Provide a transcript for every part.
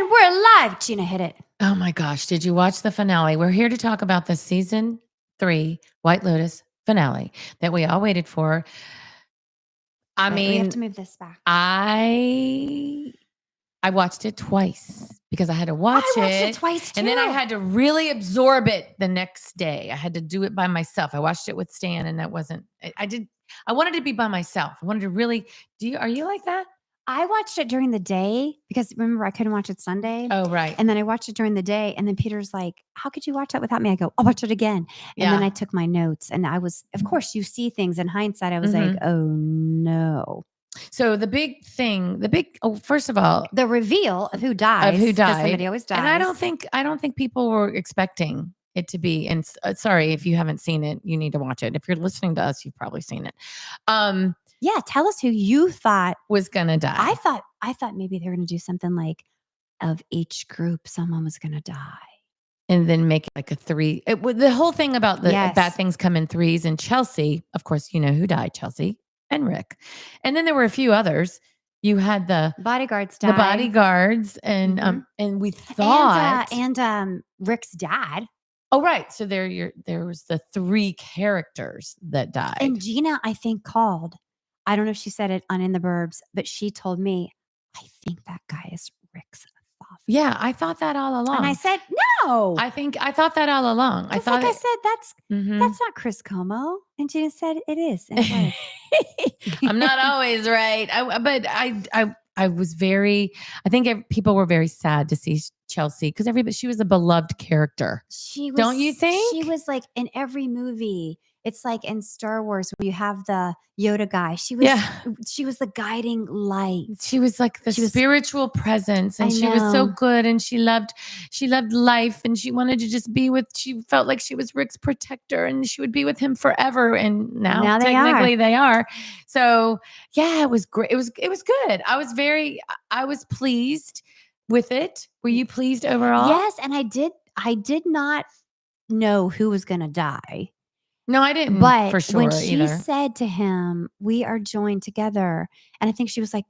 And we're live. Gina, hit it. Oh my gosh. Did you watch the finale? We're here to talk about the season 3 White Lotus finale that we all waited for. I Wait, we have mean, to move this back. I watched it twice because I had to watch I watched it twice too. and then I had to really absorb it the next day. I had to do it by myself. I watched it with Stan, and that wasn't. I wanted to be by myself. I wanted to really. Are you like that? I watched it during the day because remember I couldn't watch it Sunday. Oh, right. And then I watched it during the day. And then Peter's like, how could you watch that without me? I go, I'll watch it again. And then I took my notes, and I was, of course, you see things in hindsight. I was like, oh no. So the big thing, first of all, the reveal of who dies. Because somebody always dies. And I don't think people were expecting it to be. And sorry, if you haven't seen it, you need to watch it. If you're listening to us, you've probably seen it. Yeah, tell us who you thought was gonna die. I thought maybe they were gonna do something like of each group, someone was gonna die. And then make it like a 3. The whole thing about the bad things come in 3s. And Chelsea, of course, you know who died, Chelsea and Rick. And then there were a few others. You had the bodyguards died. The bodyguards, and we thought and Rick's dad. Oh, right. So there was the 3 characters that died. And Gina, I think, called. I don't know if she said it on In the Burbs, but she told me, I think that guy is Rick's father. Yeah, I thought that all along. And I said, no. I thought that all along. I said, that's not Chris Como. And Gina said, it is. And I'm not always right. But I was very, I think people were very sad to see Chelsea because she was a beloved character. Don't you think? She was like in every movie. It's like in Star Wars where you have the Yoda guy. She was the guiding light. She was like the spiritual presence, and she was so good, and she loved life, and she wanted to just she felt like she was Rick's protector, and she would be with him forever. And now technically they are. So yeah, it was great. It was good. I was pleased with it. Were you pleased overall? Yes, and I did not know who was going to die. No, I didn't. But for sure, when she said to him, "We are joined together," and I think she was like,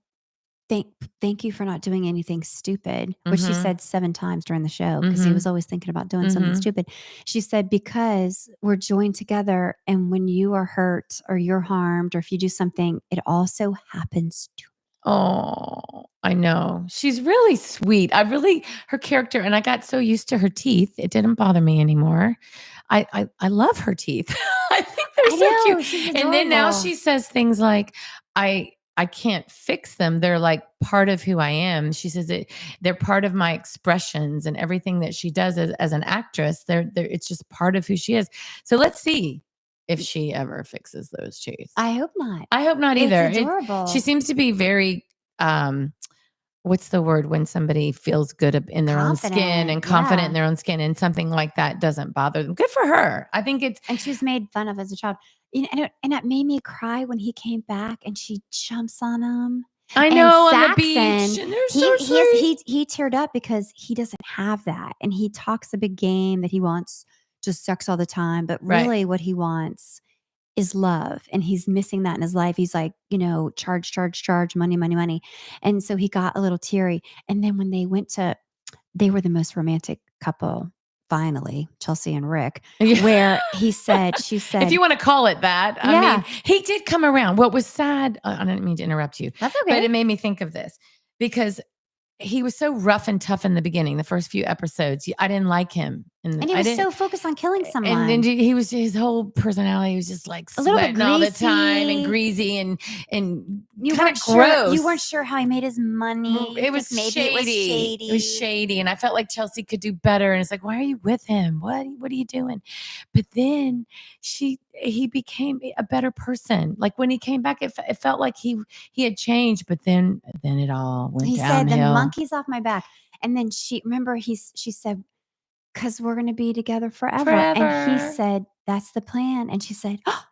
"Thank you for not doing anything stupid," which she said 7 times during the show because he was always thinking about doing something stupid. She said, "Because we're joined together, and when you are hurt or you're harmed or if you do something, it also happens to." Oh, I know. She's really sweet. Her character, and I got so used to her teeth, it didn't bother me anymore. I love her teeth. I think they're so cute. She's and then now she says things like, I can't fix them. They're like part of who I am. She says they're part of my expressions and everything that she does as an actress. It's just part of who she is. So let's see if she ever fixes those teeth. I hope not. I hope not either. It's adorable. She seems to be very, what's the word when somebody feels good in their own skin and confident in their own skin, and something like that doesn't bother them. Good for her. I think and she was made fun of as a child. And it made me cry when he came back and she jumps on him. I know, on the beach. And they're so sweet. He teared up because he doesn't have that. And he talks a big game that he wants just sex all the time. But really what he wants is love. And he's missing that in his life. He's like, charge, money. And so he got a little teary. And then when they were the most romantic couple. Finally, Chelsea and Rick, where she said, if you want to call it that, I mean, he did come around. What was sad, I didn't mean to interrupt you. That's okay. But it made me think of this because he was so rough and tough in the beginning, the first few episodes. I didn't like him. And he was so focused on killing someone. And then his whole personality was just like sweating all the time and greasy and kind of gross. You weren't sure how he made his money. It was shady. It was shady. And I felt like Chelsea could do better. And it's like, why are you with him? What are you doing? But then he became a better person. Like when he came back, it felt like he had changed, but then it all went downhill. He said, the monkey's off my back. And then she said, because we're going to be together forever. And he said, that's the plan. And she said, oh,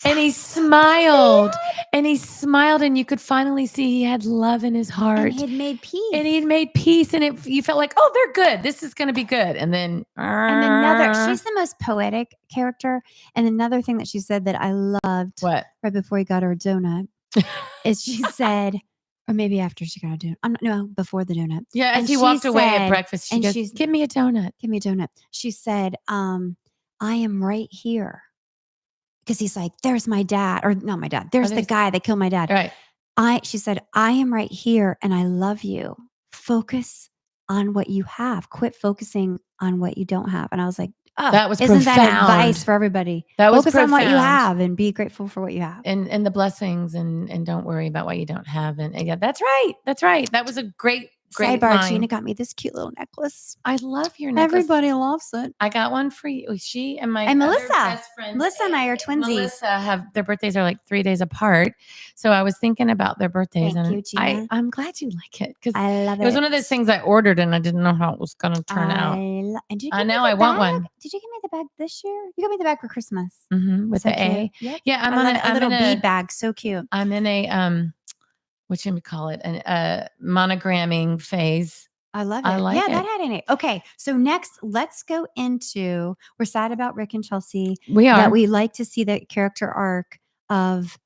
and he smiled. And you could finally see he had love in his heart. And he had made peace. And you felt like, oh, they're good. This is going to be good. And then she's the most poetic character. And another thing that she said that I loved right before he got her donut is she said, Or maybe after she got a donut. No, before the donut. Yeah, as And he she walked away at said breakfast, she and goes, she's "Give me a donut." "Give me a donut." She said, "I am right here." 'Cause he's like, "There's my dad," or not my dad, Oh, "There's the guy that killed my dad." Right. She said, "I am right here and I love you. Focus on what you have. Quit focusing on what you don't have." And I was like, "Oh, That was isn't that advice profound. for everybody? That was Focus on what you profound. have and be grateful for what you have." And the blessings and don't worry about what you don't have. And yeah, that's right. That's right. That was a great Sidebar, line. Gina got me this cute little necklace. I love your necklace. Everybody loves it. I got one for you. She and my And other Melissa. best friend, Melissa and I are twinsies. Melissa have their birthdays are like 3 days apart. So I was thinking about their birthdays, Thank and you, Gina. I'm glad you like it because I love it was one of those things I ordered and I didn't know how it was going to turn out. And did you I give me know the I want bag? one. Did you give me the bag this year? You got me the bag for Christmas. With So the A. cute. Yep. Yeah, I love it. A little bead bag, so cute. I'm in a what should we call it? An monogramming phase. I love it. I like Yeah, it. that had in it. Okay, so next, let's go into. We're sad about Rick and Chelsea. We are. That we like to see the character arc of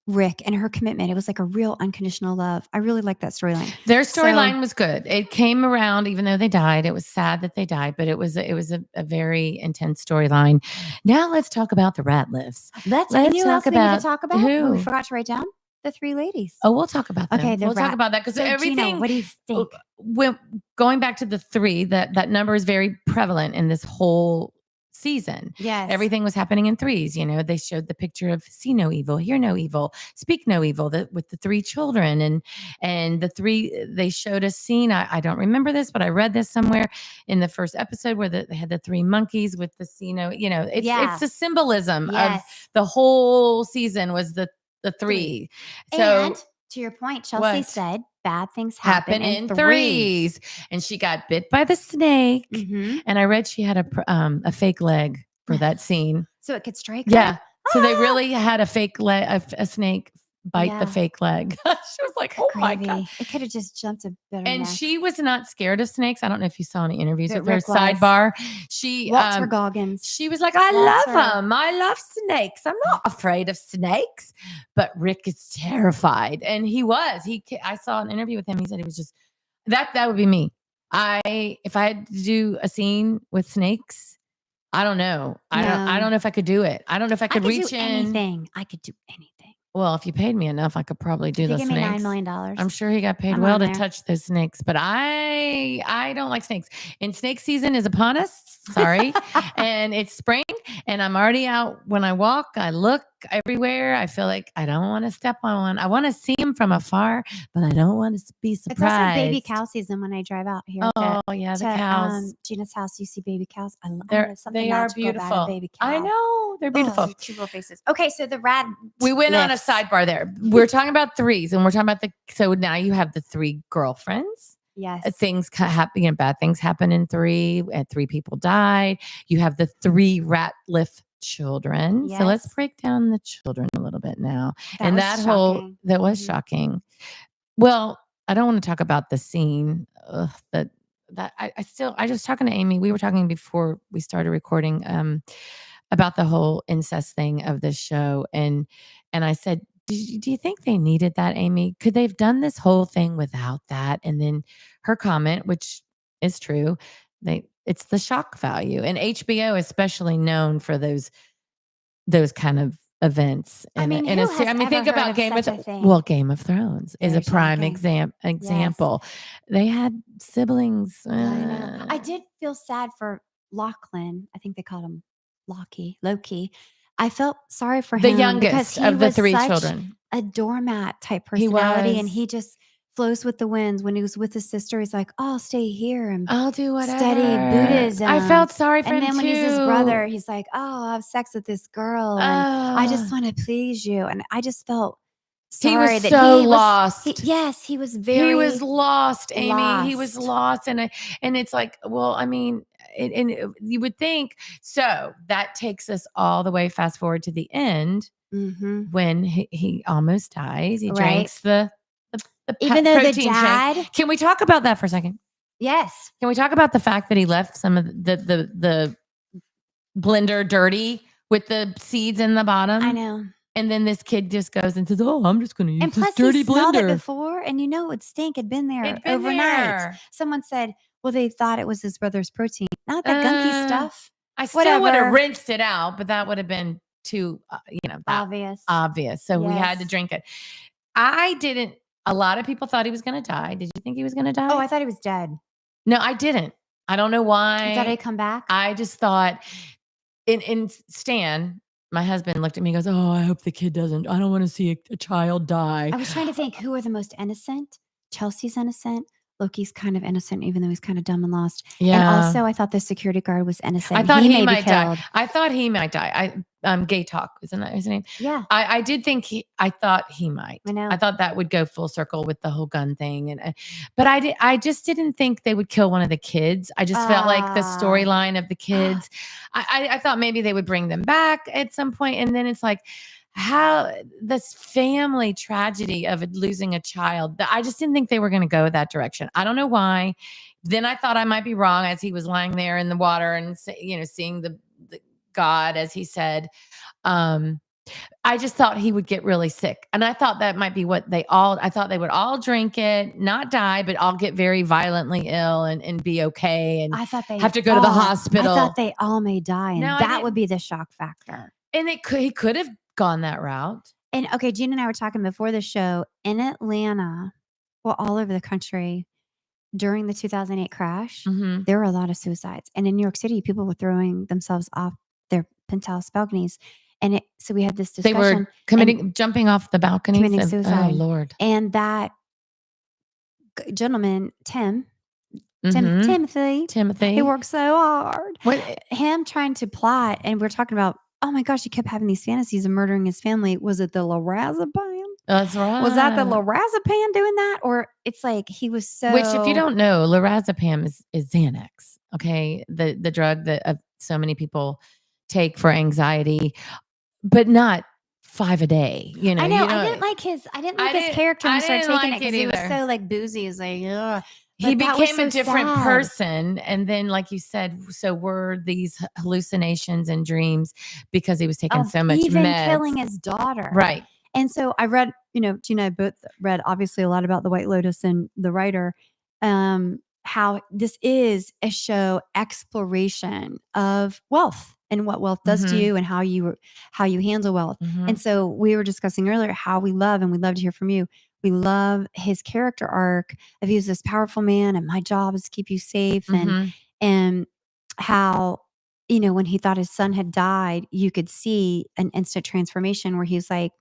Rick and her commitment. It was like a real unconditional love. I really like that storyline. Their storyline was good. It came around, even though they died. It was sad that they died, but it was a very intense storyline. Now let's talk about the Ratliffs. Let's talk we need to talk about who we forgot to write down the 3 ladies. Oh, we'll talk about them. Okay, we'll talk about that because everything. Gina, what do you think? When going back to the 3, that number is very prevalent in this whole season. Yes. Everything was happening in 3s. You know, they showed the picture of see no evil, hear no evil, speak no evil with the 3 children. And the 3, they showed a scene. I don't remember this, but I read this somewhere in the first episode where they had the 3 monkeys with the see no, it's the symbolism of the whole season was the 3. So, and to your point, Chelsea said bad things happen in 3s. And she got bit by the snake. Mm-hmm. And I read she had a fake leg for that scene. So it could strike her. her? So they really had a fake leg, a snake bite the fake leg. She was like, oh my God. It could have just jumped a bit. And she was not scared of snakes. I don't know if you saw any interviews with her. Rick Sidebar. She Walter Goggins. She was like, I love them. I love snakes. I'm not afraid of snakes. But Rick is terrified. And he was. I saw an interview with him. He said he was just that would be me. If I had to do a scene with snakes, I don't know. I don't know if I could do it. I don't know if I could reach in. Anything. I could do anything. Well, if you paid me enough, I could probably do the snakes. Give me $9 million. I'm sure he got paid to touch those snakes, but I don't like snakes. And snake season is upon us. Sorry. And it's spring and I'm already out. When I walk, I look everywhere. I feel like I don't want to step on one. I want to see them from afar, but I don't want to be surprised. It's also baby cow season when I drive out here. Oh, yeah, the cows. Gina's house, you see baby cows. I love them. They are beautiful. Baby cow. I know. They're beautiful. Cute little faces. Okay, so the we went on a sidebar there. We're talking about 3s and we're talking about so now you have the 3 girlfriends. Yes. Things happen, bad things happen in 3, and 3 people died. You have the 3 Ratliff children. Yes. So let's break down the children a little bit now. That was shocking. Well, I don't want to talk about the scene I was talking to Amy. We were talking before we started recording about the whole incest thing of this show. And I said, do you think they needed that, Amy? Could they have done this whole thing without that? And then her comment, which is true, it's the shock value. And HBO is especially known for those kind of events. And think about Game of Thrones is a prime example. Yes. They had siblings. I did feel sad for Lachlan. I think they called him Loki. I felt sorry for him. The youngest of the 3 children. A doormat type personality. And he just flows with the winds. When he was with his sister, he's like, oh, I'll stay here and I'll do whatever. Study Buddhism. I felt sorry for him. And then when he's his brother, he's like, oh, I'll have sex with this girl. And I just want to please you. And I just felt sorry that he was lost. He was He was lost, Amy. He was lost. And it's like, well, I mean, and you would think, so that takes us all the way fast forward to the end when he almost dies. He drinks the even though the dad shake. Can we talk about that for a second? Yes. Can we talk about the fact that he left some of the blender dirty with the seeds in the bottom? I know. And then this kid just goes and says, "Oh, I'm just going to use And this plus, dirty he smelled it blender." before, and you know it would stink. It'd been there It'd been overnight. there. Someone said, "Well, they thought it was his brother's protein, not that gunky Uh, stuff." I still would have Whatever. rinsed it out, but that would have been too, that Obvious. obvious. So we had to Yes. drink it. I didn't. A lot of people thought he was going to die. Did you think he was going to Oh, die? I thought he was dead. No, I didn't. I don't know You thought why. he'd come back? I just thought in Stan, my husband looked at me and goes, "Oh, I hope the kid doesn't. I don't want to see a child die." I was trying to think who are the most innocent. Chelsea's innocent. Loki's kind of innocent, even though he's kind of dumb and lost. And Yeah. also, I thought the security guard was innocent. I thought He he may be might die. killed. I thought he might die. Gay Talk, isn't that his name? Yeah, I did think I thought he might. I know. I thought that would go full circle with the whole gun thing, but I just didn't think they would kill one of the kids. I just felt like the storyline of the kids. I thought maybe they would bring them back at some point, and then it's like how this family tragedy of losing a child. I just didn't think they were going to go that direction. I don't know why. Then I thought I might be wrong as he was lying there in the water and seeing the God, as he said. I just thought he would get really sick. And I thought that might be what I thought they would all drink it, not die, but all get very violently ill and be okay and I thought they have to go to the hospital. I thought they all may die, and No, that would be the shock factor. And he could have gone that route. And okay, Gina and I were talking before the show in Atlanta, well, all over the country during the 2008 crash, there were a lot of suicides. And in New York City, people were throwing themselves off their penthouse balconies. And so we had this They discussion. were jumping off the balconies. Committing suicide. Oh, Lord. And that gentleman, Timothy, he worked so hard. Him trying to plot, and we're talking about, oh my gosh, he kept having these fantasies of murdering his family. Was it the lorazepam? That's right. Was that the lorazepam doing that? Or it's like he was so... Which, if you don't know, lorazepam is Xanax, okay? The drug that so many people take for anxiety, but not 5 a day. I know. I didn't like his character when he started taking it because he was so like boozy. He was like, ugh. He became a different person. And then, like you said, so were these hallucinations and dreams because he was taking so much even meds. Killing his daughter. Right. And so I read, Gina and I both read obviously a lot about the White Lotus and the writer, how this is a show exploration of wealth and what wealth does to you and how you handle wealth. And so we were discussing earlier how we love, and we'd love to hear from you. We love his character arc of he's this powerful man and my job is to keep you safe. And how, when he thought his son had died, you could see an instant transformation where he's like,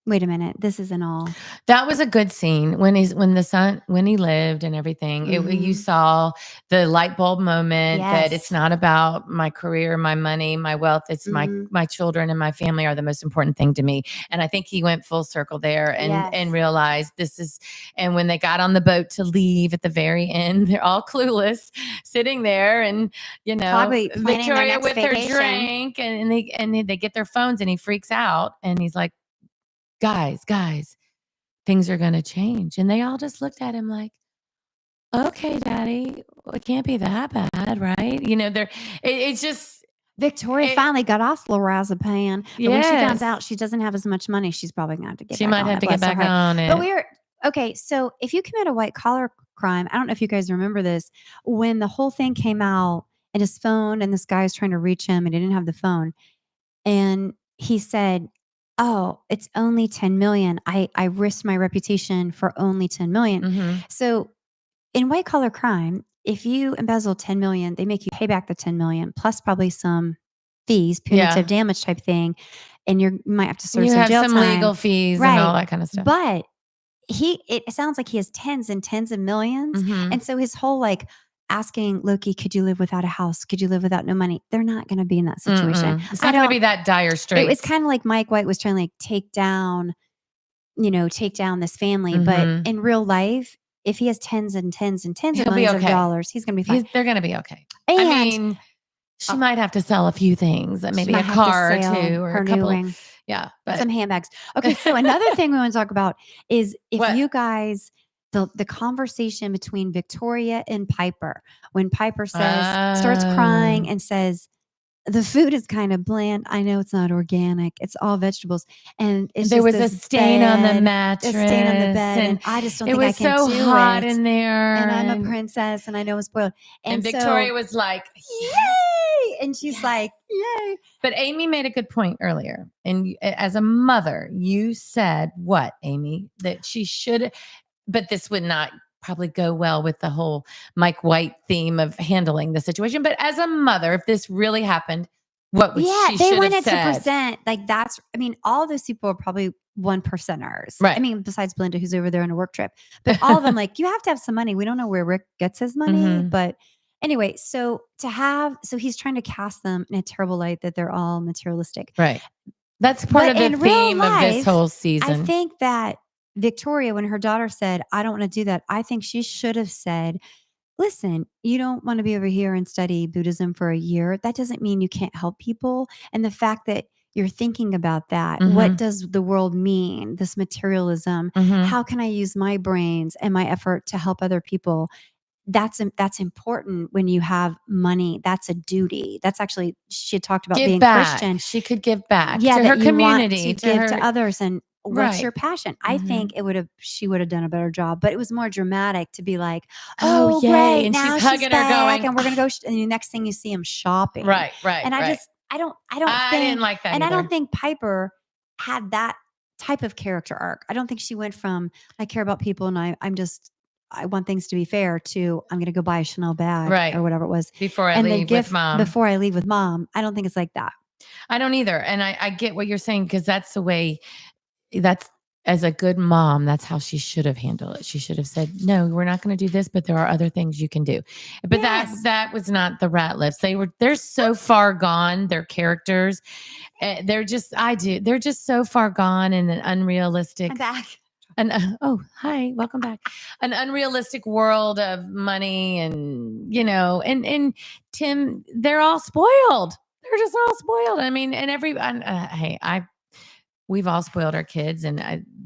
wait a minute, this isn't all. That was a good scene when he lived and everything. You saw the light bulb moment that it's not about my career, my money, my wealth. It's my children and my family are the most important thing to me. And I think he went full circle there and realized this is. And when they got on the boat to leave at the very end, they're all clueless, sitting there, and probably Victoria with her drink, and they get their phones, and he freaks out, and he's like, Guys, things are going to change. And they all just looked at him like, okay, Daddy, it can't be that bad, right? It's just. Victoria finally got off lorazepam. But when she finds out she doesn't have as much money, she's probably going to have to get back on it. She might have to get back on it. But okay, so if you commit a white collar crime, I don't know if you guys remember this, when the whole thing came out and his phone and this guy was trying to reach him and he didn't have the phone. And he said, oh, it's only 10 million. I risked my reputation for only 10 million. So in white collar crime, if you embezzle 10 million, they make you pay back the 10 million plus probably some fees, punitive damage type thing. And you might have to serve some jail time. Legal fees and all that kind of stuff. But it sounds like he has tens and tens of millions. And so his whole asking Loki, could you live without a house? Could you live without no money? They're not going to be in that situation. It's not going to be that dire straits. It was kind of like Mike White was trying to take down this family. But in real life, if he has tens and tens and tens of millions of dollars, he's going to be fine. They're going to be okay. And she might have to sell a few things, maybe a car or two, or her a couple. new ring. Yeah. But some handbags. Okay. So another thing we want to talk about is if you guys, the conversation between Victoria and Piper, when Piper starts crying and says, the food is kind of bland. I know it's not organic. It's all vegetables, and it's There just was a this stain on the a stain on the mattress, bed, and and I just don't it think I was can so do hot it. in there, And I'm a princess, and I know I'm spoiled. and And Victoria so, was like, "Yes, yay! And she's yes." like, yay! But Amy made a good point earlier, and as a mother, you said what, Amy? That she should, but this would not probably go well with the whole Mike White theme of handling the situation. But as a mother, if this really happened, what would Yeah, she they should have wanted to said? present like that's. I mean, all those people are probably one percenters. I Right. mean, besides Belinda, who's over there on a work trip, but all of them, like, you have to have some money. We don't know where Rick gets his money, Mhm. but anyway, so he's trying to cast them in a terrible light that they're all materialistic. Right. That's part But of the in real theme of this life, whole I season. think that Victoria, when her daughter said, "I don't want to do that," I think she should have said, "Listen, you don't want to be over here and study Buddhism for a year. That doesn't mean you can't help people. And the fact that you're thinking about that, what Mhm. does the world mean? This materialism, Mhm. how can I use my brains and my effort to help other people?" That's important when you have money. That's a duty. That's actually, she had talked about Give being back. Christian. She could give back Yeah, to that her you want community, to to give to her. others, and what's Right. your passion? I think Mhm. she would have done a better job, but it was more dramatic to be like, Oh, "Oh, yay, great, and she's now she's hugging her back, going, and we're gonna go," and the next thing you see him shopping, right, right, and right. I don't I didn't think, like that and I don't either. think Piper had that type of character arc. I don't think she went from, "I care about people, and I want things to be fair," to, "I'm gonna go buy a Chanel bag," Right. or whatever it was, Before I and the leave with gift mom. before I leave with mom. I don't think it's like that. I don't either. And I get what you're saying, because that's the way, that's, as a good mom, that's how she should have handled it. She should have said, "No, we're not going to do this, but there are other things you can do." But Yes. that was not the Ratliffs. They're so far gone. Their characters, they're just so far gone in an I'm unrealistic. back. Oh, hi, welcome back. An unrealistic world of money, and and Tim, they're all spoiled. They're just all spoiled. I mean, and hey, we've all spoiled our kids, and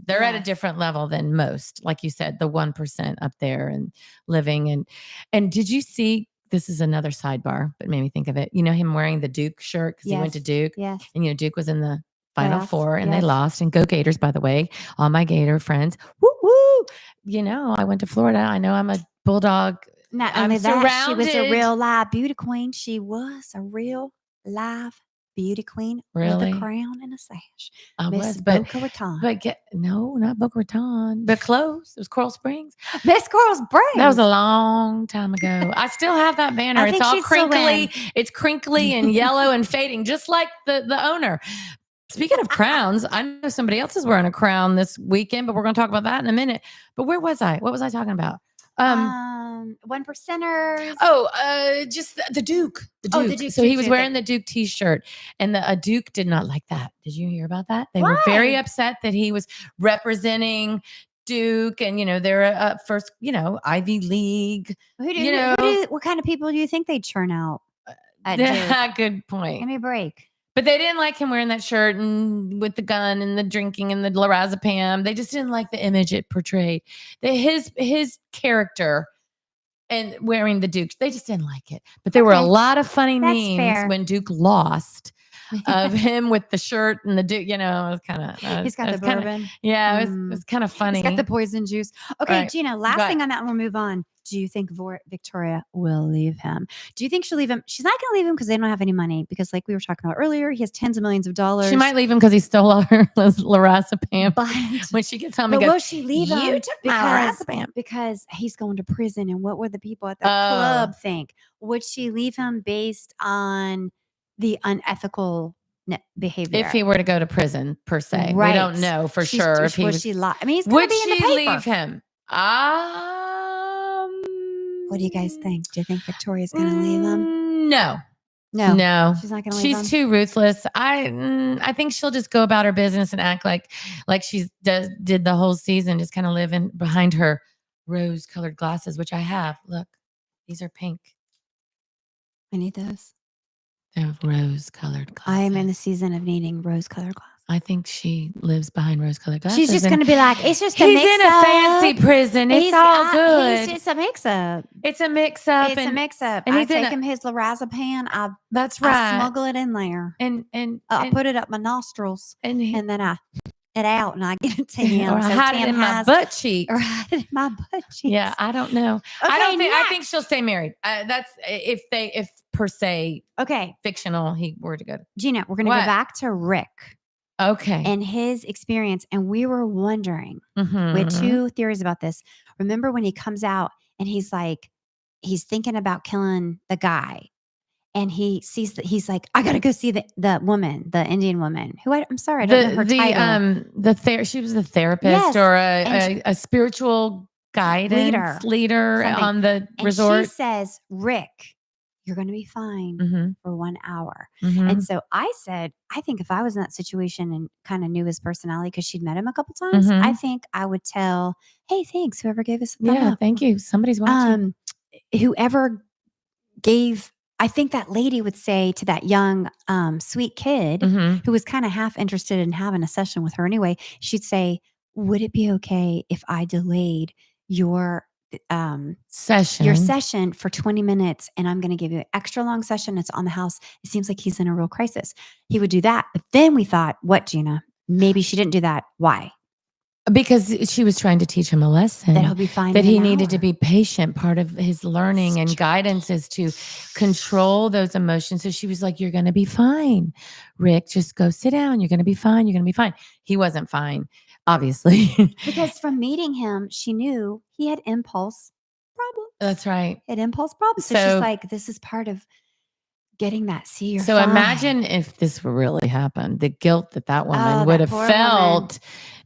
they're at a Yes. different level than most. Like you said, the 1% up there and living. And did you see? This is another sidebar, but made me think of it. You know him wearing the Duke shirt because he went to Yes. Duke, Yes. and Duke was in the Final Playoffs. Four, and they Yes. lost. And go Gators, by the way, all my Gator friends. Woo woo! I went to Florida. I know I'm a Bulldog. Not I'm only that, she was a surrounded. real live beauty queen. She was a real live beauty queen with a Really, crown and a sash. I Miss was, Boca Raton. but no, not Boca Raton, but close. It was Coral Springs. Miss Coral That was Springs. a long time ago. I still have that banner. I It's think all she'd still crinkly. win. It's crinkly and yellow and fading, just like the owner. Speaking of crowns, I know somebody else is wearing a crown this weekend, but we're going to talk about that in a minute. But where was I? What was I talking about? One percenters. Oh, just the Duke. The Oh, the Duke. Duke, So he Duke, was Duke. wearing the Duke T-shirt, and a Duke did not like that. Did you hear about that? They were very Why? upset that he was representing Duke, and they're a first, Ivy League. What kind of people do you think they churn out at Duke? Good point. Give me a break. But they didn't like him wearing that shirt and with the gun and the drinking and the lorazepam. They just didn't like the image it portrayed. His character and wearing the Duke, they just didn't like it. But there were a Okay. lot of funny That's memes fair. when Duke lost of him with the shirt and the Duke. It was kind of. He's got the bourbon. Yeah, it was kind of funny. He's got the poison juice. Okay, Right. Gina, last But thing on that, and we'll move on. Do you think Victoria will leave him? Do you think she'll leave him? She's not going to leave him because they don't have any money. Because, like we were talking about earlier, he has tens of millions of dollars. she might leave him because he stole all her lorazepam. But When she gets home, but and goes, will she leave "You him took my lorazepam." because he's going to prison? And what would the people at the Oh. club think? Would she leave him based on the unethical behavior? If he were to go to prison, per se, we Right. don't know for She's- sure. If he would was, she lie? I mean, he's going to would be in the she paper. leave him? What do you guys think? Do you think Victoria's going to leave him? No. No, she's not going to leave him. She's too ruthless. I think she'll just go about her business and act like she did the whole season, just kind of living behind her rose-colored glasses, which I have. Look, these are pink. I need those. They're rose-colored glasses. I am in the season of needing rose-colored glasses. I think she lives behind rose-colored glasses. She's just going to be like, it's just a he's mix-up. in a fancy prison. It's all good. He's just a mix-up. It's a mix-up. It's a mix-up. And I he's take him his lorazepam. That's I right. smuggle it in there. I put it up my nostrils, and then I it out and I give it to him. Or I hide it in my butt cheeks. Or hide it in my butt cheeks. Yeah, I don't know. Okay, I think she'll stay married. That's if per se fictional he were to go. Gina, we're going to go back to Rick. Okay. And his experience. And we were wondering, we had two theories about this. Remember when he comes out and he's like, he's thinking about killing the guy. And he sees that he's like, I got to go see the woman, the Indian woman who I'm sorry, I don't know her title. She was the therapist or a spiritual guidance leader on the resort. She says, Rick, you're going to be fine for 1 hour. And so I said, I think if I was in that situation and kind of knew his personality because she'd met him a couple times, I think I would tell, hey, thanks, whoever gave us a thumb up. Thank you. Somebody's watching. Whoever gave, I think that lady would say to that young, sweet kid who was kind of half interested in having a session with her anyway, she'd say, would it be okay if I delayed your session for 20 minutes and I'm going to give you an extra long session. It's on the house. It seems like he's in a real crisis. He would do that. But then we thought, what, Gina? Maybe she didn't do that. Why? Because she was trying to teach him a lesson. That he'll be fine. That he needed to be patient. Part of his learning and guidance is to control those emotions. So she was like, you're going to be fine. Rick, just go sit down. You're going to be fine. You're going to be fine. He wasn't fine, obviously. Because from meeting him, she knew he had impulse problems. That's right. He had impulse problems. So she's like, this is part of getting that see you're so fine. Imagine if this really happened, the guilt that woman would have felt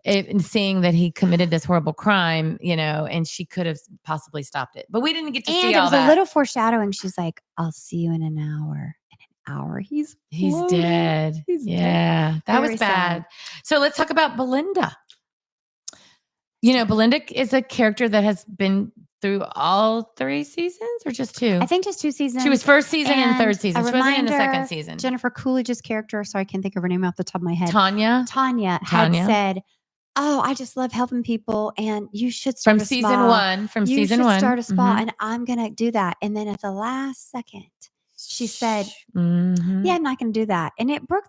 in seeing that he committed this horrible crime, and she could have possibly stopped it. But we didn't get to see all that. And it was a little foreshadowing. She's like, I'll see you in an hour. In an hour, he's dead. He's dead. That was bad. Sad. So let's talk about Belinda. Belinda is a character that has been through all 3 seasons or just 2? I think just 2 seasons. She was first season and third season. She wasn't in the second season. Jennifer Coolidge's character, sorry, I can't think of her name off the top of my head. Tanya had said, oh, I just love helping people and you should start a spa. From season 1. Start a spa and I'm going to do that. And then at the last second, she said, yeah, I'm not going to do that. And it broke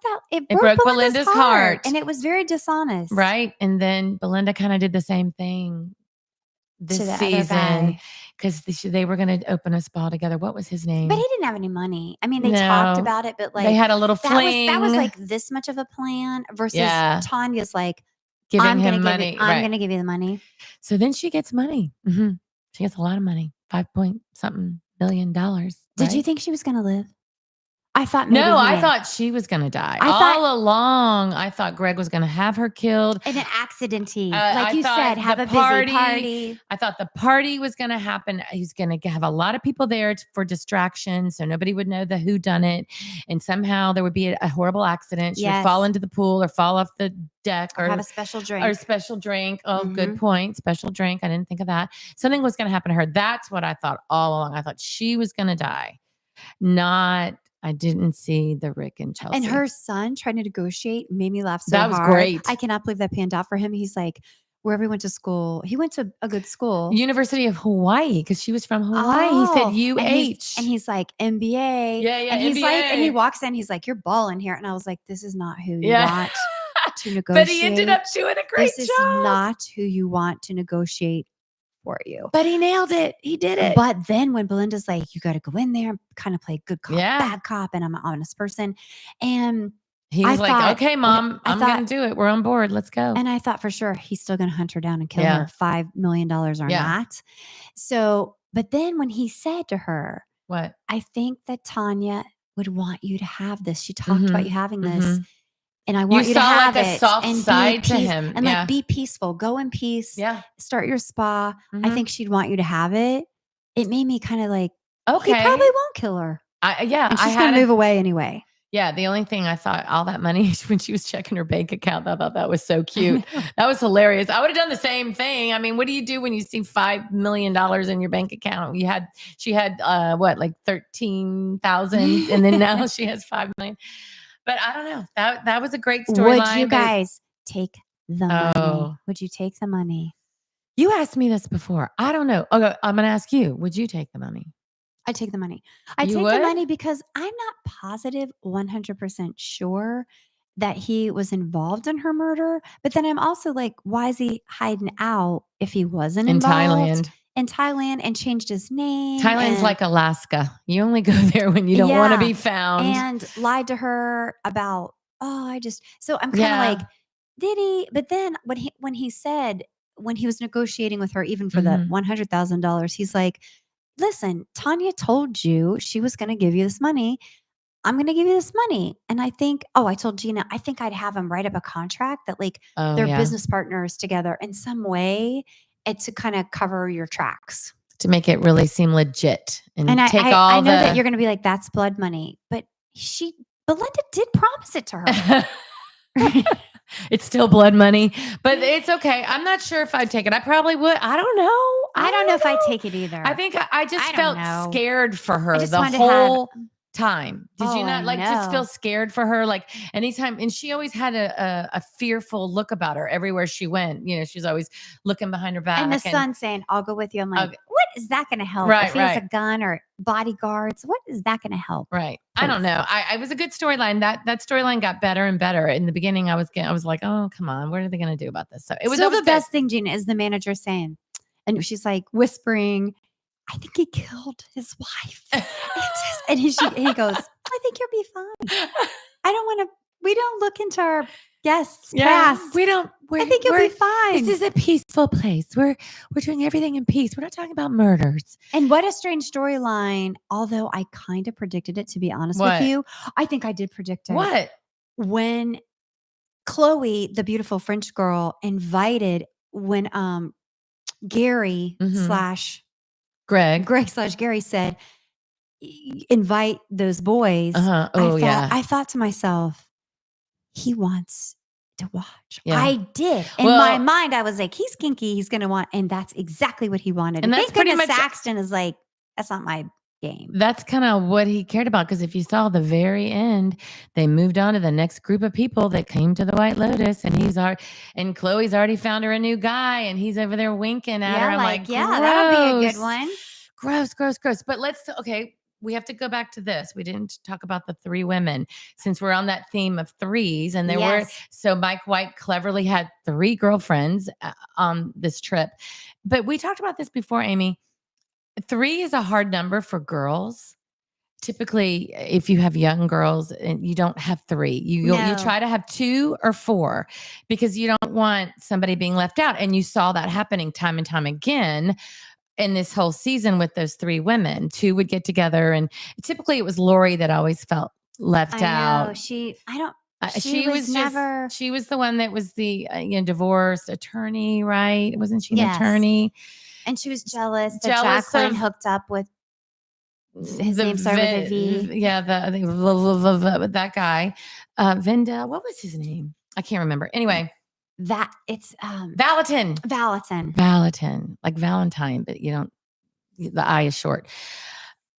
Belinda's heart. And it was very dishonest. Right. And then Belinda kind of did the same thing this season because they were going to open a spa together. What was his name? But he didn't have any money. I mean, they talked about it, but they had a little fling. That was like this much of a plan versus Tanya's like, giving him money. I'm going to give you the money. So then she gets money. She gets a lot of money, $5.something billion. Did you think she was going to live? I thought I thought she was going to die. All along, I thought Greg was going to have her killed. In an accident-y. Like you said, have a busy party. I thought the party was going to happen. He's going to have a lot of people there for distraction, so nobody would know the whodunit. And somehow there would be a horrible accident. She would fall into the pool or fall off the deck. Or have a special drink. Oh, good point. Special drink. I didn't think of that. Something was going to happen to her. That's what I thought all along. I thought she was going to die. I didn't see the Rick and Chelsea. And her son trying to negotiate made me laugh so hard. That was great. I cannot believe that panned out for him. He's like, wherever he went to school, he went to a good school. University of Hawaii, because she was from Hawaii. He said UH. And he's like, MBA. Yeah, and he's MBA. like, and he walks in, he's like, you're balling here. And I was like, this is not who you want to negotiate. But he ended up doing a great job. This is not who you want to negotiate for you. But he nailed it. He did it. But then when Belinda's like, you got to go in there and kind of play good cop, bad cop, and I'm an honest person. And he's like, okay, Mom, I'm going to do it. We're on board. Let's go. And I thought for sure he's still going to hunt her down and kill her, $5 million or not. So, but then when he said to her, what? I think that Tanya would want you to have this. She talked about you having this. And I want you to have like it. A soft and side to him. And like, be peaceful. Go in peace. Yeah. Start your spa. I think she'd want you to have it. It made me kind of like, okay, he probably won't kill her. And she's going to move away anyway. Yeah. The only thing I thought, all that money when she was checking her bank account, I thought that was so cute. That was hilarious. I would have done the same thing. I mean, what do you do when you see $5 million in your bank account? She had what, like 13,000, and then now she has $5 million. But I don't know. That was a great Would you storyline, but guys take the money? oh, Would you take the money? you asked me this before. I don't know. Okay, I'm gonna ask you. Would you take the money? I take the money. I You take the would? money because I'm not positive 100% sure that he was involved in her murder, but then I'm also like, why is he hiding out if he wasn't In involved Thailand. in Thailand and changed his name Thailand's and like Alaska. You only go there when you don't wanna yeah, be found. and lied to her about, "Oh, I just" so I'm kinda like, Yeah. "Did he?" But then when he said when he was negotiating with her even for the Mhm. $100,000, he's like, "Listen, Tanya told you she was gonna give you this money. I'm gonna give you this money." And I think I told Gina, I think I'd have him write up a contract that, like, Oh, they're yeah. business partners together in some way, and to kinda cover your tracks. To make it really seem legit And and I take I I all know that the you're gonna be like, "That's blood money," but Belinda did promise it to her. It's still blood money, but it's okay. I'm not sure if I'd take it. I probably would. I don't know. I I don't know don't if I'd know. take it I either. think I I just don't felt know. scared for I her just the wanted to have whole time. Did you oh, not I like just feel know. scared for her? Like anytime, and she always had a fearful look about her everywhere she went. You know, she was always looking behind her And the back and son saying, "I'll go with you." I'm like, uh, "What is that gonna help? If right, he has a right. gun or bodyguards, what is that gonna help?" Right. I don't Please. know. I was a good storyline. That storyline got better and better. In the beginning, I was like, oh come on, what are they going to do about this? So Still that was the good. best thing, Gina, is the manager saying and she's, like, whispering, "I think he killed his wife." And he goes, "I think you'll be fine. I don't wanna we don't look into our guests' Yeah, past. we don't. I think you'll be We're. This fine." is a peaceful place. We're doing everything in peace. We're not talking about murders. And what a strange storyline, although I kinda predicted it, to be honest with What? you. I think I did predict it. What? When Chloe, the beautiful French girl, invited when, Gary Mm-hmm. slash Greg. Greg slash Gary said, Invite those Uh boys." huh. Oh yeah. I thought to myself, "He wants to watch." Yeah. I did. In my Well, mind, I was like, "He's kinky, he's gonna want," and that's exactly what he wanted. and And that's thank pretty goodness much. Saxton is like, "That's not my game." That's kind of what he cared about. Because if you saw the very end, they moved on to the next group of people that came to the White Lotus, and and Chloe's already found her a new guy, and he's over there winking at her. Yeah, I'm like, like, "Yeah, that'll be a good gross, one." gross, gross, gross. But okay. We have to go back to this. We didn't talk about the three women since we're on that theme of threes. And Yes. so Mike White cleverly had three girlfriends on this trip. But we talked about this before, Amy. Three is a hard number for girls. Typically, if you have young girls and you don't have three, you No. try to have two or four because you don't want somebody being left out. And you saw that happening time and time again in this whole season with those three women. Two would get together, and typically it was Lori that always felt left I know. out. She was never She was the one that was the divorced attorney, right? Wasn't she an yes. attorney? And she was jealous that Jealous Jacqueline of hooked up with his the name started with a V. yeah, I think that guy, Vinda. What was his name? I can't remember. Anyway, That it's, Valentin, Valentin. Valentin, like Valentine, but you don't. The I is short.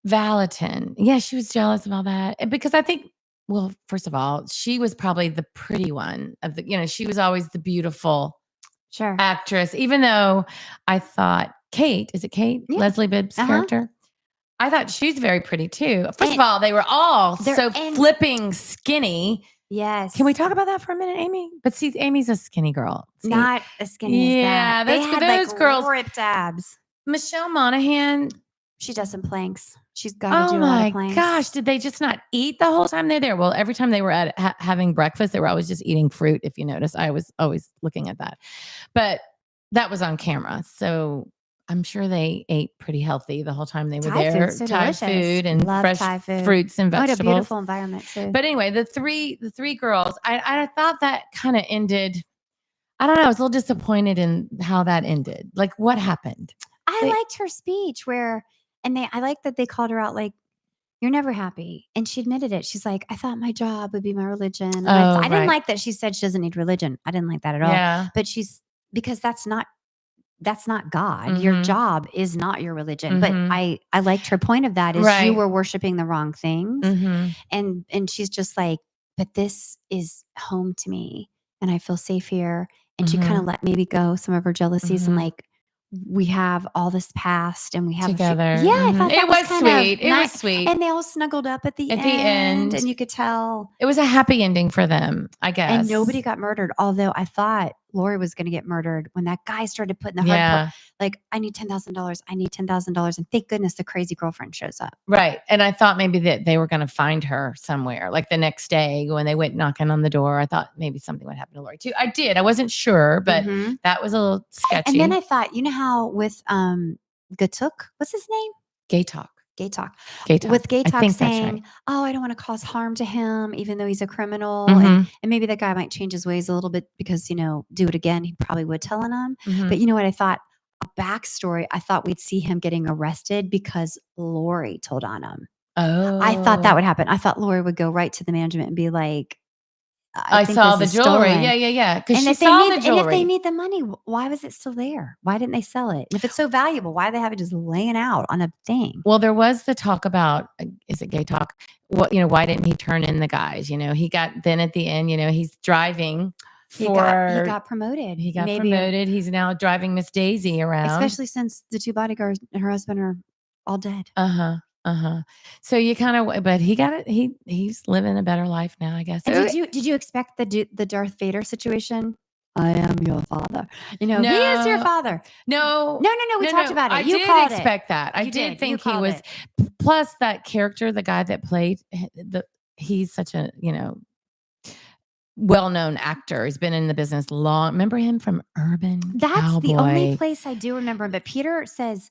Valentin. Yeah, she was jealous of all that because I think. Well, first of all, she was probably the pretty one of the. She was always the beautiful Sure. actress, even though I thought Kate. Is it Kate? Yeah. Leslie Bibb's Uh-huh. character. I thought she's very pretty too. First of And all, they were all they're so and flipping skinny. Can we yes. talk about that for a minute, Amy? But see, Amy's a skinny girl. See, Not as skinny as that. yeah, They had, like, those girls. ripped abs. Michelle Monaghan. She does some planks. She's gotta Oh do a lot of my planks. gosh, did they just not eat the whole time they're there? Well, every time they were at having breakfast, they were always just eating fruit. If you notice, I was always looking at that, but that was on camera, so I'm sure they ate pretty healthy the whole time they were Thai there. food's so Thai delicious. food and Love fresh Thai food. fruits and What a vegetables. beautiful environment too. But anyway, the three girls, I thought that kind of ended. I don't know. I was a little disappointed in how that ended. Like, what happened? I liked her speech I like that they called her out like, "You're never happy." And she admitted it. She's like, "I thought my job would be my religion." And I didn't Right. like that she said she doesn't need religion. I didn't like that at all. Yeah. But because that's not God. Your job is not your religion. But I liked her point of that is you Right. were worshiping the wrong things. And she's just like, but this is home to me and I feel safe here. And she kind of Mhm. let maybe go some of her jealousies and Mhm. like we have all this past and we have a few. Together. Yeah, I Mhm. thought that It was was kind of sweet. It was nice. sweet. And they all snuggled up at the At the end, end, and you could tell. it was a happy ending for them, I And guess. nobody got murdered. Although I thought Lori was going to get murdered when that guy started putting the hard part, Yeah. like, I need $10,000. I need $10,000. And thank goodness the crazy girlfriend shows up. Right. And I thought maybe that they were gonna find her somewhere, like the next day when they went knocking on the door. I thought maybe something would happen to Lori too. I did. I wasn't sure, but Hmm. that was a little And then sketchy. I thought, you know how with Gatuk, what's his name? Gay talk. Gay Talk. Gay talk. With Gay I Talk think that's right. saying, "Oh, I don't want to cause harm to him, even though he's a criminal," Mhm. and maybe that guy might change his ways a little bit because do it again. He probably would tell on him. But Mhm. you know what? I thought a backstory. I thought we'd see him getting arrested because Lori told on him. I thought that Oh. would happen. I thought Lori would go right to the management and be like, "I I think saw this the is jewelry. stolen." Yeah, yeah, yeah. Because And she if they saw the need and if they jewelry. need the money, why was it still there? Why didn't they sell it? And if it's so valuable, why do they have it just laying out on a thing? Well, there was the talk about, is it gay talk? What, why didn't he turn in the guys? He got then at the end, he's driving He got for promoted. he got Maybe promoted. He's now driving Miss Daisy around. especially since the 2 bodyguards and her husband are all dead. Uh-huh. Uh-huh. So you kind of, but he got it. He's living a better life now, I guess. And So, did you expect the Darth Vader situation? "I am your father." "He is your no, father." no, No, no, no, we no, talked no. about it. I You did called it. expect that. I You did did. You think he called was. it. Plus, that character, the guy that played he's such a well-known actor. He's been in the business long. Remember him from Urban That's the only Cowboy? place I do remember, but Peter says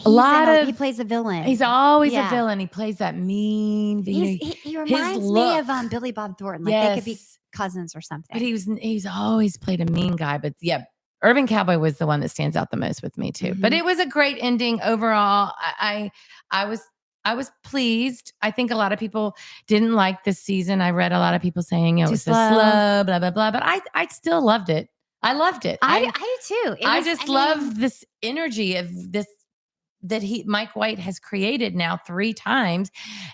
A lot he of plays a He's villain. always a Yeah. villain. He plays that mean, He his reminds me of, look. Billy Bob Thornton, like they could be Yes. cousins or But something. he's always played a mean guy. But yeah, Urban Cowboy was the one that stands out the most with me too. But Mhm. it was a great ending overall. I was I was pleased. I think a lot of people didn't like this season. I read a lot of people saying it Too was so slow. slow, blah blah blah. But I still loved it. I loved it. I do too. I just love this energy of this that Mike White has created now 3 times,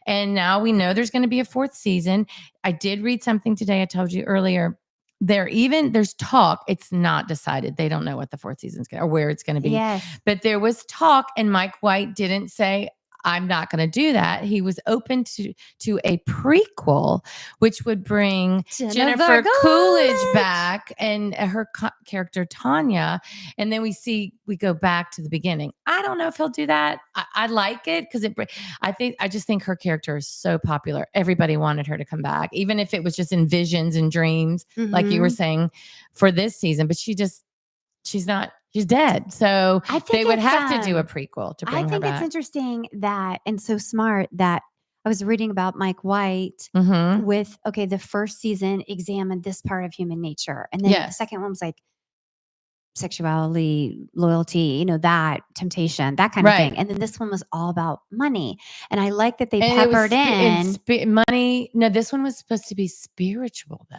and now we know there's gonna be a 4th season. I did read something today, I told you earlier. There's talk, it's not decided. They don't know what the 4th season's gonna or where it's gonna be. Yes. But there was talk, and Mike White didn't say, "I'm not gonna do that." He was open to a prequel, which would bring Jennifer Jennifer Coolidge Coolidge. back and her character Tanya, and then we go back to the beginning. I don't know if he'll do that. I like it because I just think her character is so popular. Everybody wanted her to come back, even if it was just in visions and dreams, like you were Mhm. saying for this season. But she's dead. So I think they would it's, have to do a prequel to I bring her think it's back. interesting that and so smart that I was reading about Mike White Mm-hmm. with, okay, the first season examined this part of human nature, and then the Yes. second one was like sexuality, loyalty, that temptation, that kind of Right. thing, and then this one was all about money, and I like that they And it was peppered in. money. No, this one was supposed to be spiritual though.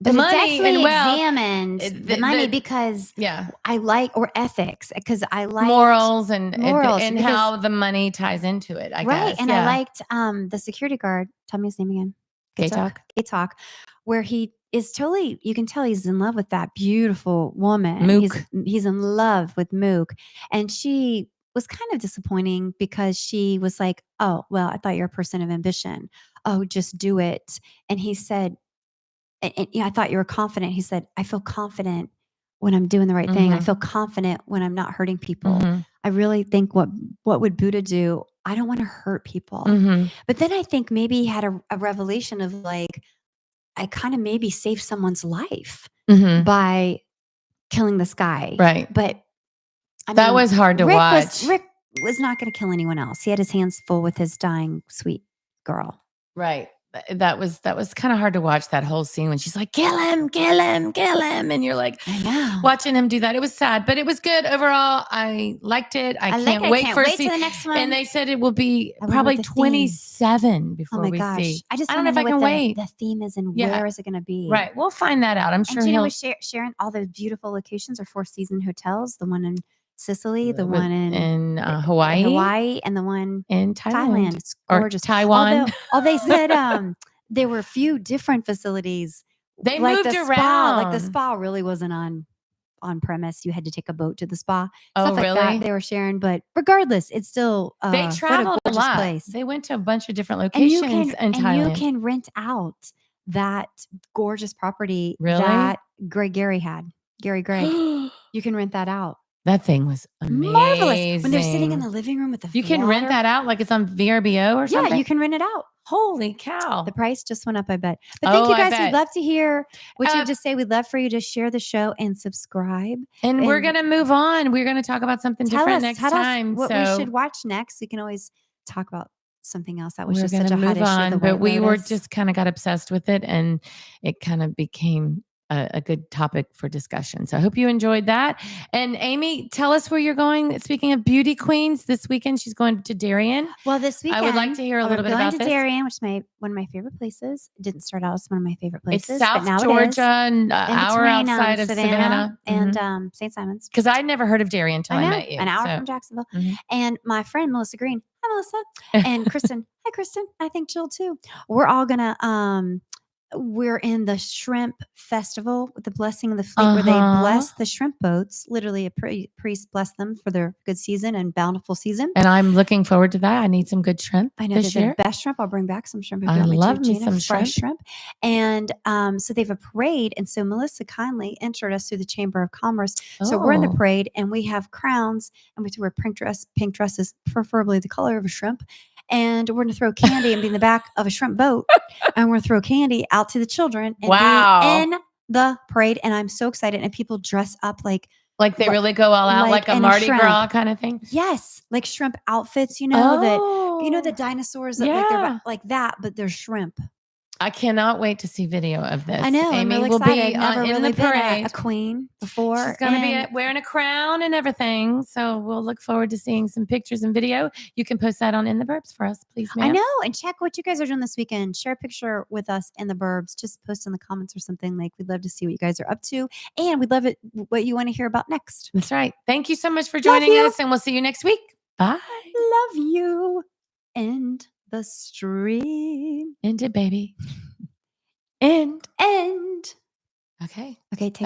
The But it money and definitely wealth, examined the money because yeah, I like or ethics, because I liked morals and morals and because how the money ties into it. I right, guess, and I yeah. liked, the security guard, tell me his name again. Gay talk. Gay Talk, where he is totally you can tell he's in love with that beautiful woman. Mook. He's in love with Mook, and she was kind of disappointing because she was like, "Oh, well, I thought you're a person of ambition. Oh, just do it." And he said, I thought you were confident." He said, "I feel confident when I'm doing the right thing. I Mm-hmm. feel confident when I'm not hurting people. Mm-hmm. I really think what would Buddha do? I don't want to hurt people." Mm-hmm. But then I think maybe he had a revelation of like, I kind of maybe saved someone's life Mm-hmm. by killing this guy. Right. But I That mean, was hard to watch. Rick was not going to kill anyone else. He had his hands full with his dying sweet girl. Right. That was kind of hard to watch, that whole scene when she's like, "Kill him, kill him, kill him," and you're like, I know. watching him do that. It was sad, but it was good overall. I liked it. I can't wait for to the next one. And they said it will be I wonder probably what the theme. 27 before Oh my we gosh. see. I just I don't want know to if know I what can wait. the theme is and Yeah. where is it going to be. Right. We'll find that out. I'm sure And Gina he'll was sharing all the beautiful locations or Four Season hotels, the one in Sicily, the one in Hawaii, Hawaii, and the one in Thailand, Thailand. It's or gorgeous. Taiwan. Although they said there were a few different facilities. They Like moved the around. spa really wasn't on premise. You had to take a boat to the spa, Oh, stuff like that really? they were sharing, but regardless, it's still, They what a traveled a gorgeous lot. place. They went to a bunch of different And you locations can in and you Thailand. can rent out that gorgeous property Really? that Gary had. Gary Gregg. You can rent that out. That thing was Marvelous. When they're sitting in amazing. the living room with the You can rent water. that out like it's on VRBO or Yeah, something? you can rent it out. Holy cow. The price just went up, I bet. But thank Oh, you I guys. We'd bet. love to hear what you have Uh, to say. We'd love for you to share the show and subscribe. And we're And gonna move on. We're gonna talk about something tell different us next tell us time. what we So should watch next. We can always talk about something else. That was we're just such gonna a hot move issue, on, the but White we were Lotus. just kind of got obsessed with it, and it kind of became a good topic for discussion. So I hope you enjoyed that. And Amy, tell us where you're going. Speaking of beauty queens, this weekend she's going to Darien. Well, this I weekend would like to hear a we're little bit going about to this. Darien, which is one of my favorite places. It didn't start out as one of my favorite It's places, South but now it Georgia, is. an In hour between outside of Savannah. and St. Simons. Because I never heard of Darien until I I know, met you. an hour So. from Jacksonville. Mhm. And my friend Melissa Green, hi Melissa, and Kristen, hi Kristen. I think Jill too. We're all gonna we're in the shrimp festival with the blessing of the fleet, where they bless the shrimp boats. Literally, a priest blessed them for their good season and bountiful season. And I'm looking forward to that. I need some good shrimp. I know this they're year. the best shrimp. I'll bring back some shrimp if I you want me love to, me Gina. some Fresh shrimp. And so they have a parade. And so Melissa kindly entered us through the Chamber of Commerce. So we're in the parade and we have crowns and we have to wear pink dresses, preferably the color of a shrimp. And we're going to throw candy and be in the back of a shrimp boat. And we're going to throw candy out to the children and be in the parade. And I'm so excited. And people dress up like they really go all out, like a Mardi Gras kind of thing? Yes, like shrimp outfits, the dinosaurs that like that, but they're shrimp. I cannot wait to see video of this. I know. Amy I'm really will excited. be Never in really the been parade. a queen before. She's going to be wearing a crown and everything. So we'll look forward to seeing some pictures and video. You can post that on In the Burbs for us, please, ma'am. I know. And check what you guys are doing this weekend. Share a picture with us in the Burbs. Just post in the comments or something. Like, we'd love to see what you guys are up to. And we'd love what you want to hear about next. That's right. Thank you so much for joining us. And we'll see you next week. Bye. Love you. End the stream. End it, baby. End. End. Okay. Okay, take